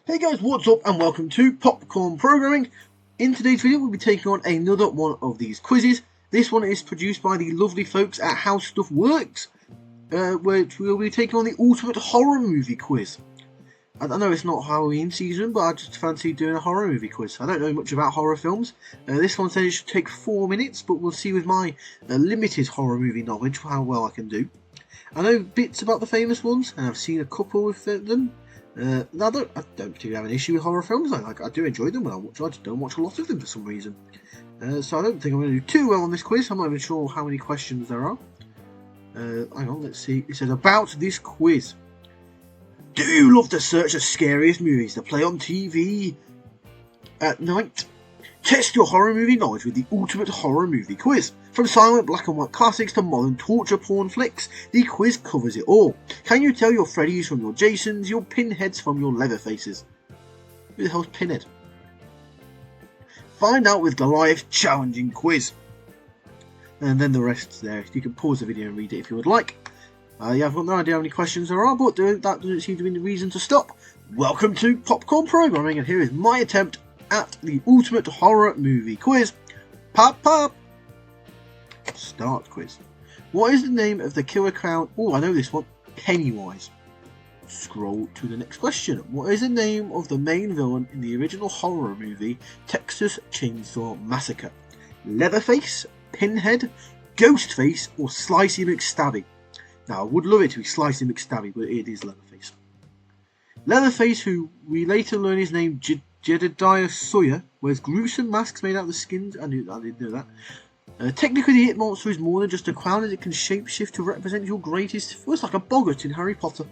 Hey guys, what's up and welcome to Popcorn Programming. In today's video we'll be taking on another one of these quizzes. This one is produced by the lovely folks at How Stuff Works, which we'll be taking on the ultimate horror movie quiz. I know it's not Halloween season, but I just fancy doing a horror movie quiz. I don't know much about horror films. This one says it should take 4 minutes, but we'll see with my limited horror movie knowledge how well I can do. I know bits about the famous ones, and I've seen a couple of them. I don't particularly have an issue with horror films. I do enjoy them when I watch. I just don't watch a lot of them for some reason. So I don't think I'm going to do too well on this quiz. I'm not even sure how many questions there are. Hang on, let's see. It says about this quiz. Do you love to search the scariest movies to play on TV at night? Test your horror movie knowledge with the ultimate horror movie quiz. From silent black and white classics to modern torture porn flicks, the quiz covers it all. Can you tell your Freddys from your Jasons, your Pinheads from your Leatherfaces? Who the hell's Pinhead? Find out with Goliath's challenging quiz. And then the rest's there. You can pause the video and read it if you would like. I've got no idea how many questions there are, but that doesn't seem to be the reason to stop. Welcome to Popcorn Programming, and here is my attempt at the ultimate horror movie quiz. Pop pop! Start quiz. What is the name of the killer clown? Oh, I know this one. Pennywise. Scroll to the next question. What is the name of the main villain in the original horror movie Texas Chainsaw Massacre? Leatherface, Pinhead, Ghostface, or Slicey McStabby? Now, I would love it to be Slicey McStabby, but it is Leatherface. Leatherface, who we later learn his name Jedediah Sawyer, wears gruesome masks made out of the skins. I didn't know that. Technically, the It Monster is more than just a clown, as it can shapeshift to represent your greatest. Well, it's like a boggart in Harry Potter.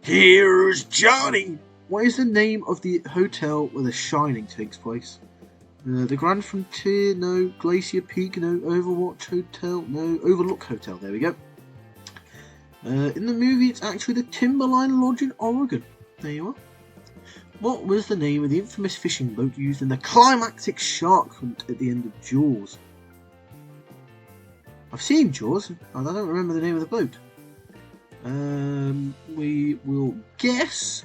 Here's Johnny! What is the name of the hotel where The Shining takes place? The Grand Frontier, no. Glacier Peak, no. Overwatch Hotel, no. Overlook Hotel, there we go. In the movie, it's actually the Timberline Lodge in Oregon. There you are. What was the name of the infamous fishing boat used in the climactic shark hunt at the end of Jaws? I've seen Jaws, and I don't remember the name of the boat. We will guess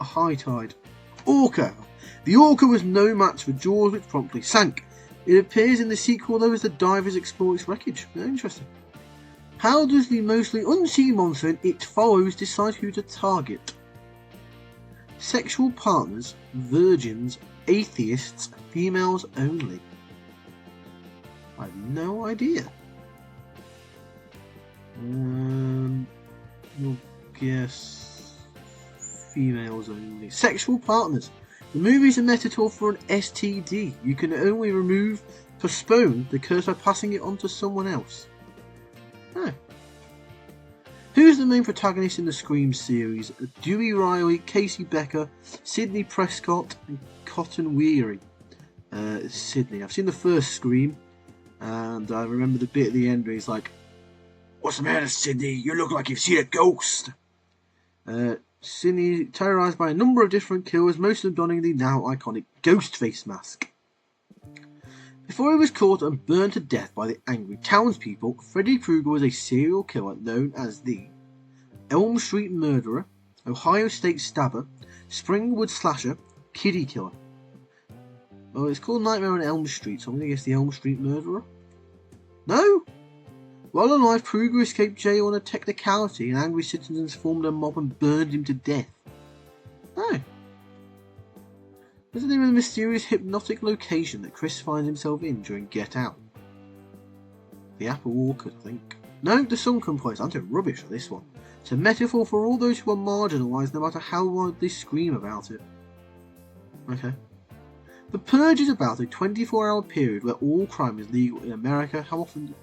a high tide. Orca. The Orca was no match for Jaws, which promptly sank. It appears in the sequel though as the divers explore its wreckage. Interesting. How does the mostly unseen monster in It Follows decide who to target? Sexual partners, virgins, atheists, females only. I have no idea. We'll guess females only. Sexual partners. The movie is a metaphor for an STD. You can only postpone the curse by passing it on to someone else. Oh. Who's the main protagonist in the Scream series? Dewey Riley, Casey Becker, Sidney Prescott, and Cotton Weary. Sidney. I've seen the first Scream, and I remember the bit at the end where he's like, "What's the matter, Sidney? You look like you've seen a ghost." Sidney terrorised by a number of different killers, most of them donning the now iconic Ghostface mask. Before he was caught and burned to death by the angry townspeople, Freddy Krueger was a serial killer known as the Elm Street Murderer, Ohio State Stabber, Springwood Slasher, Kiddie Killer. Well, it's called Nightmare on Elm Street, so I'm going to guess the Elm Street Murderer. No! While alive, Krueger escaped jail on a technicality, and angry citizens formed a mob and burned him to death. Oh. What's the name of the mysterious hypnotic location that Chris finds himself in during Get Out? The Apple Orchard, I think. No, the Sunken Place. I'm doing rubbish on this one. It's a metaphor for all those who are marginalised, no matter how loud they scream about it. Okay. The Purge is about a 24-hour period where all crime is legal in America. How often?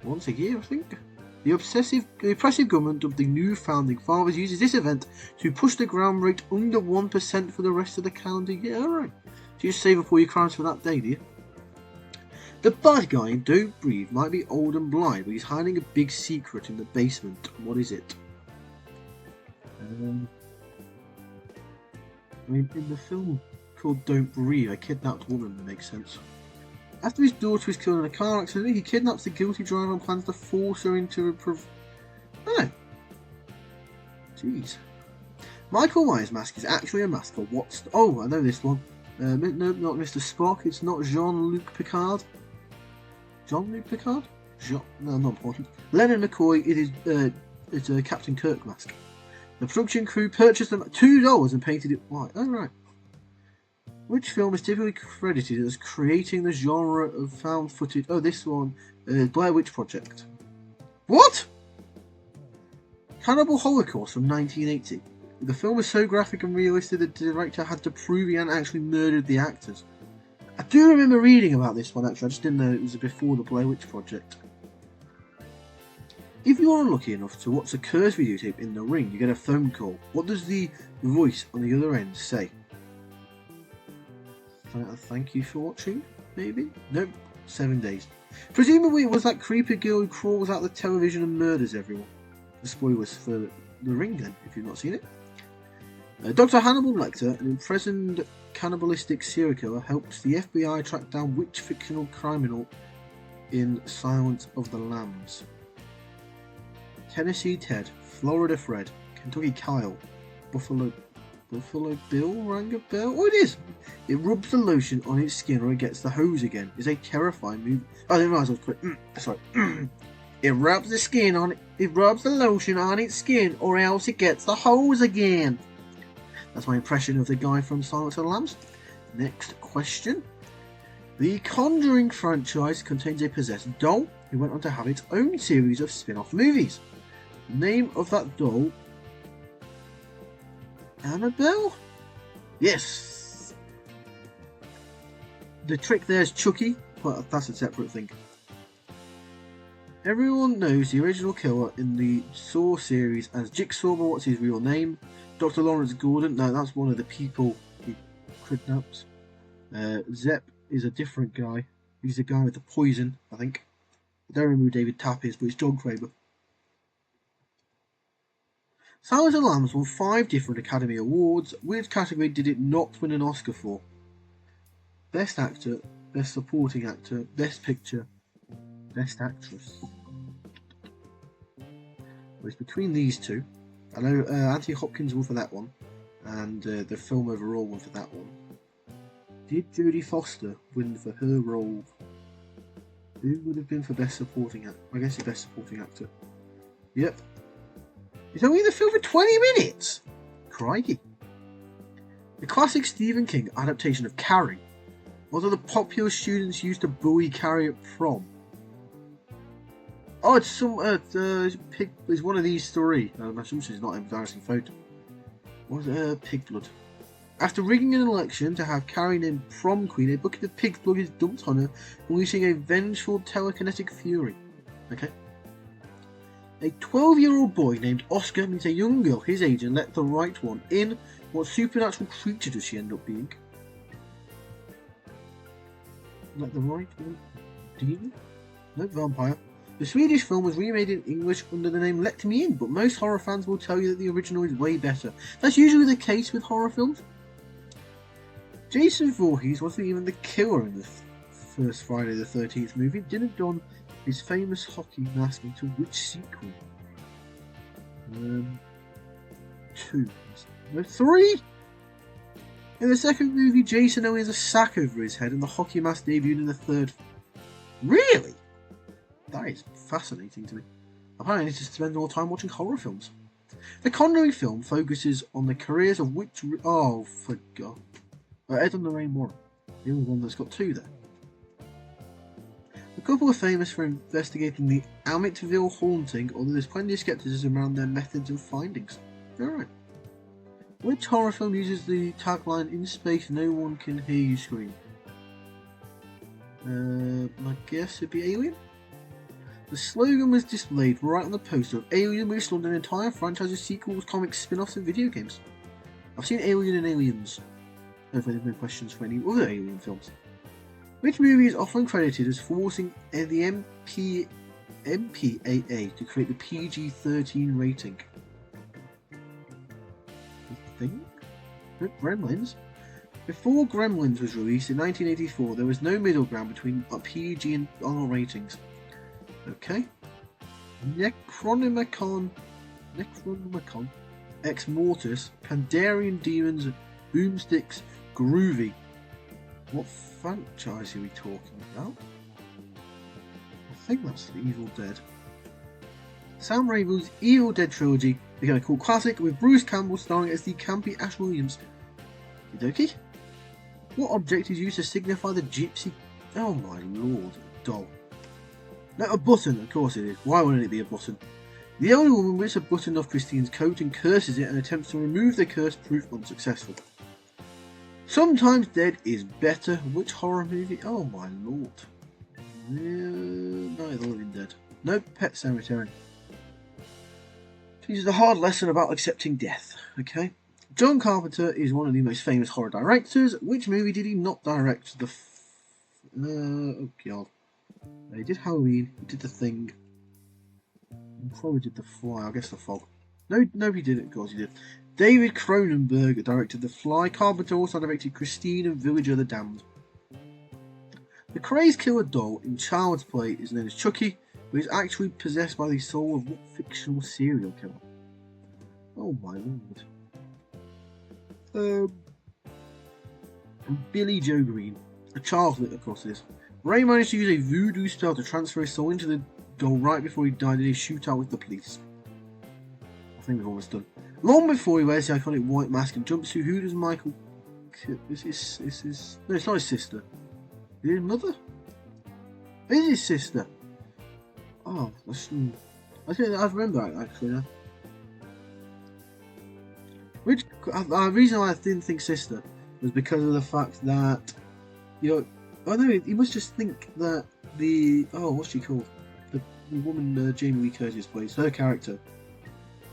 Once a year, I think. The oppressive government of the new founding fathers uses this event to push the crime rate under 1% for the rest of the calendar year. Alright. So you just save up all your crimes for that day, do you? The bad guy in Don't Breathe might be old and blind, but he's hiding a big secret in the basement. What is it? In the film called Don't Breathe, a kidnapped woman makes sense. After his daughter is killed in a car accident, he kidnaps the guilty driver and plans to force her into a Oh. Jeez. Michael Myers' mask is actually a mask for what's... Oh, I know this one. No, not Mr. Spock. It's not Jean-Luc Picard. Jean-Luc Picard? No, not important. Leonard McCoy, it's a Captain Kirk mask. The production crew purchased them at $2 and painted it white. Oh, right. Which film is typically credited as creating the genre of found footage? Oh, this one. Blair Witch Project. What? Cannibal Holocaust from 1980. The film is so graphic and realistic that the director had to prove he hadn't actually murdered the actors. I do remember reading about this one actually, I just didn't know it was before the Blair Witch Project. If you are unlucky enough to watch a cursed videotape in the ring, you get a phone call. What does the voice on the other end say? Thank you for watching, maybe? Nope, 7 days. Presumably it was that creepy girl who crawls out the television and murders everyone. The spoilers for the ring then, if you've not seen it. Dr. Hannibal Lecter, an imprisoned cannibalistic serial killer, helps the FBI track down which fictional criminal in Silence of the Lambs. Tennessee Ted, Florida Fred, Kentucky Kyle, Buffalo Bill rang a bell? Oh, it is! It rubs the lotion on its skin or it gets the hose again. It's a terrifying movie. I didn't realise I was quick. Sorry. It rubs the skin on it. It rubs the lotion on its skin or else it gets the hose again. That's my impression of the guy from Silence of the Lambs. Next question. The Conjuring franchise contains a possessed doll who went on to have its own series of spin-off movies. The name of that doll... Annabelle? Yes! The trick there is Chucky, but that's a separate thing. Everyone knows the original killer in the Saw series as Jigsaw, but what's his real name? Dr. Lawrence Gordon? No, that's one of the people he kidnaps. Zepp is a different guy. He's the guy with the poison, I think. I don't remember who David Tapp is, but it's John Kramer. Silence of the Lambs won 5 different Academy Awards. Which category did it not win an Oscar for? Best Actor, Best Supporting Actor, Best Picture, Best Actress. Well, it's between these two. I know Anthony Hopkins won for that one, and the film overall won for that one. Did Jodie Foster win for her role? Who would have been for Best Supporting Actor? I guess the Best Supporting Actor. Yep. He's only in the film for 20 minutes! Crikey. The classic Stephen King adaptation of Carrie. What are the popular students used to bully Carrie at prom? Oh, it's some it's one of these 3. I'm assuming it's not an embarrassing photo. What was it? Pig blood. After rigging an election to have Carrie named prom queen, a bucket of pig's blood is dumped on her, unleashing a vengeful telekinetic fury. Okay. A 12-year-old boy named Oscar meets a young girl his age and let the right one in. What supernatural creature does she end up being? Let the right one? Demon? No, vampire. The Swedish film was remade in English under the name Let Me In, but most horror fans will tell you that the original is way better. That's usually the case with horror films. Jason Voorhees wasn't even the killer in the first Friday the 13th movie. Didn't don his famous hockey mask into which sequel? 2. No, 3? In the second movie, Jason only has a sack over his head and the hockey mask debuted in the third. Really? That is fascinating to me. Apparently I need to spend more time watching horror films. The Conjuring film focuses on the careers of which... Oh, for God. Ed and Lorraine Warren. The only one that's got 2 there. The couple are famous for investigating the Amityville haunting, although there's plenty of skepticism around their methods and findings. Alright. Which horror film uses the tagline, "In space no one can hear you scream"? I guess it'd be Alien? The slogan was displayed right on the poster of Alien, which spawned an entire franchise of sequels, comics, spin-offs and video games. I've seen Alien and Aliens. Hopefully there's no questions for any other Alien films. Which movie is often credited as forcing the MPAA to create the PG-13 rating? I think? Gremlins. Before Gremlins was released in 1984, there was no middle ground between PG and R ratings. Okay. Necronomicon, Ex Mortis, Pandarian Demons, Boomsticks, Groovy. What franchise are we talking about? I think that's the Evil Dead. Sam Raimi's Evil Dead trilogy became a cult classic with Bruce Campbell starring as the campy Ash Williams. Okie? What object is used to signify the gypsy? Oh my lord, doll. No, a button, of course it is. Why wouldn't it be a button? The elder woman rips a button off Christine's coat and curses it and attempts to remove the curse, proof unsuccessful. Sometimes Dead is better. Which horror movie? Oh my lord. Night of the Living Dead. No, Pet Sematary. This is a hard lesson about accepting death, okay? John Carpenter is one of the most famous horror directors. Which movie did he not direct? Oh god. He did Halloween, he did The Thing. He probably did The Fly, I guess The Fog. No, he didn't, of course he did. David Cronenberg directed The Fly. Carpenter also directed Christine and Village of the Damned. The crazed killer doll in Child's Play is known as Chucky, but is actually possessed by the soul of what fictional serial killer? Oh my lord. Billy Joe Green. A childhood, of course, it is. Ray managed to use a voodoo spell to transfer his soul into the doll right before he died in a shootout with the police. I think we've almost done. Long before he wears the iconic white mask and jumpsuit, who does Michael kill? No, it's not his sister. Is it his mother? It is his sister. Oh, I remember that actually now. The reason why I didn't think sister was because of the fact that, you must just think that what's she called? The woman Jamie Lee Curtis plays, her character.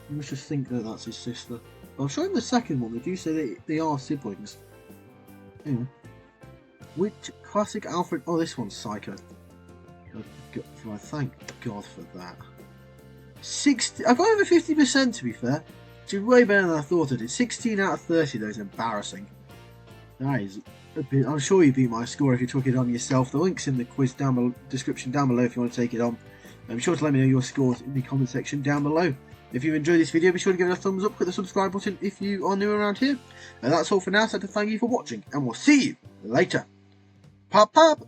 You must just think that that's his sister. But I'm sure in the second one they do say they are siblings. Anyway. Which classic Alfred... Oh, this one's Psycho. Thank God for that. 60... I got over 50% to be fair. Which is way better than I thought I did. 16 out of 30 though is embarrassing. That is a bit... I'm sure you beat my score if you took it on yourself. The link's in the quiz description down below if you want to take it on. Be sure to let me know your scores in the comment section down below. If you've enjoyed this video, be sure to give it a thumbs up, click the subscribe button if you are new around here. And that's all for now, so I'd like to thank you for watching, and we'll see you later. Pop pop!